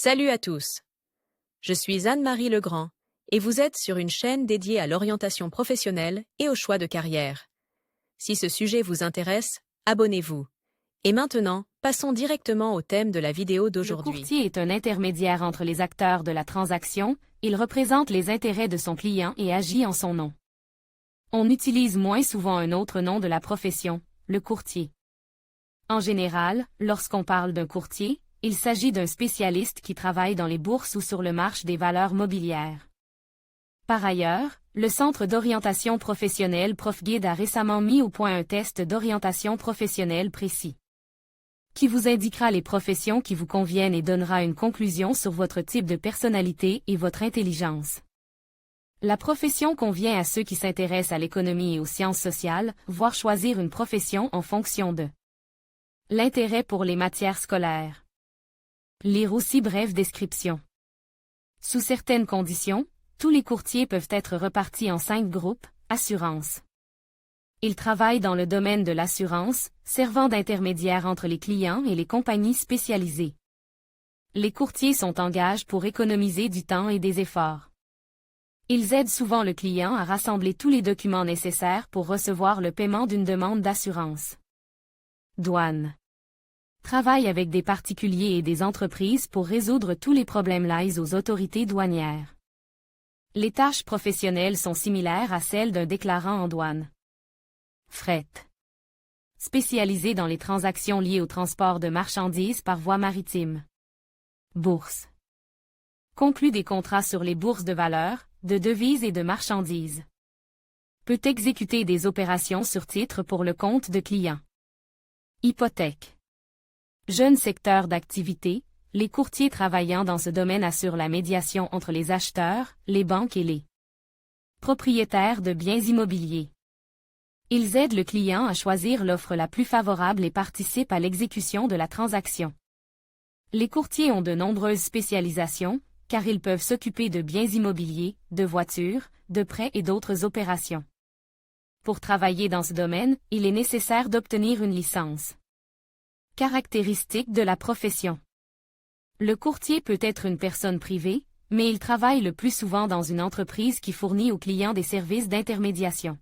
Salut à tous. Je suis Anne-Marie Legrand et vous êtes sur une chaîne dédiée à l'orientation professionnelle et au choix de carrière. Si ce sujet vous intéresse, abonnez-vous. Et maintenant, passons directement au thème de la vidéo Le d'aujourd'hui. courtier est un intermédiaire entre les acteurs de la transaction, il représente les intérêts de son client et agit en son nom. On utilise moins souvent un autre nom de la profession, le courtier. En général, lorsqu'on parle d'un courtier, il s'agit d'un spécialiste qui travaille dans les bourses ou sur le marché des valeurs mobilières. Par ailleurs, le Centre d'orientation professionnelle ProfGuide a récemment mis au point un test d'orientation professionnelle précis, qui vous indiquera les professions qui vous conviennent et donnera une conclusion sur votre type de personnalité et votre intelligence. La profession convient à ceux qui s'intéressent à l'économie et aux sciences sociales, voire choisir une profession en fonction de l'intérêt pour les matières scolaires. Lire aussi brève description. Sous certaines conditions, tous les courtiers peuvent être repartis en 5 groupes, assurance. Ils travaillent dans le domaine de l'assurance, servant d'intermédiaire entre les clients et les compagnies spécialisées. Les courtiers sont en gage pour économiser du temps et des efforts. Ils aident souvent le client à rassembler tous les documents nécessaires pour recevoir le paiement d'une demande d'assurance. Douane. Travaille avec des particuliers et des entreprises pour résoudre tous les problèmes liés aux autorités douanières. Les tâches professionnelles sont similaires à celles d'un déclarant en douane. Fret. Spécialisé dans les transactions liées au transport de marchandises par voie maritime. Bourse. Conclut des contrats sur les bourses de valeurs, de devises et de marchandises. Peut exécuter des opérations sur titre pour le compte de clients. Hypothèque. Jeune secteur d'activité, les courtiers travaillant dans ce domaine assurent la médiation entre les acheteurs, les banques et les propriétaires de biens immobiliers. Ils aident le client à choisir l'offre la plus favorable et participent à l'exécution de la transaction. Les courtiers ont de nombreuses spécialisations, car ils peuvent s'occuper de biens immobiliers, de voitures, de prêts et d'autres opérations. Pour travailler dans ce domaine, il est nécessaire d'obtenir une licence. Caractéristiques de la profession. Le courtier peut être une personne privée, mais il travaille le plus souvent dans une entreprise qui fournit aux clients des services d'intermédiation.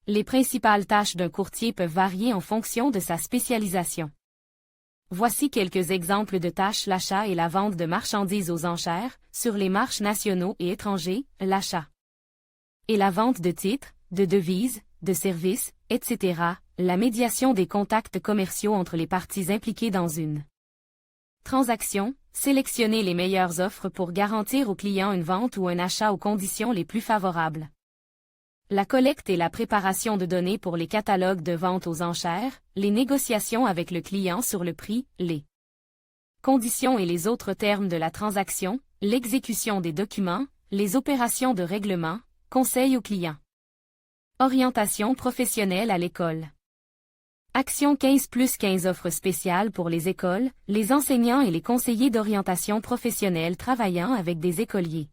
Les principales tâches d'un courtier peuvent varier en fonction de sa spécialisation. Voici quelques exemples de tâches: l'achat et la vente de marchandises aux enchères, sur les marchés nationaux et étrangers, l'achat et la vente de titres, de devises, de services, etc., la médiation des contacts commerciaux entre les parties impliquées dans une transaction, sélectionner les meilleures offres pour garantir au client une vente ou un achat aux conditions les plus favorables. La collecte et la préparation de données pour les catalogues de vente aux enchères, les négociations avec le client sur le prix, les conditions et les autres termes de la transaction, l'exécution des documents, les opérations de règlement, conseil au client. Orientation professionnelle à l'école. Action 15+15 offres spéciales pour les écoles, les enseignants et les conseillers d'orientation professionnelle travaillant avec des écoliers.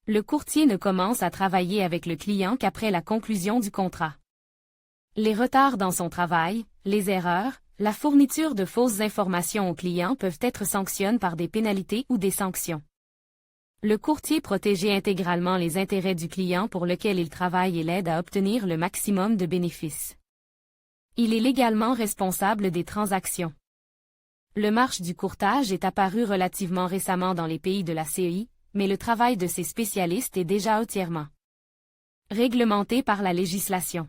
Le courtier ne commence à travailler avec le client qu'après la conclusion du contrat. Les retards dans son travail, les erreurs, la fourniture de fausses informations aux clients peuvent être sanctionnés par des pénalités ou des sanctions. Le courtier protège intégralement les intérêts du client pour lequel il travaille et l'aide à obtenir le maximum de bénéfices. Il est légalement responsable des transactions. Le marché du courtage est apparu relativement récemment dans les pays de la CEI, mais le travail de ces spécialistes est déjà entièrement réglementé par la législation.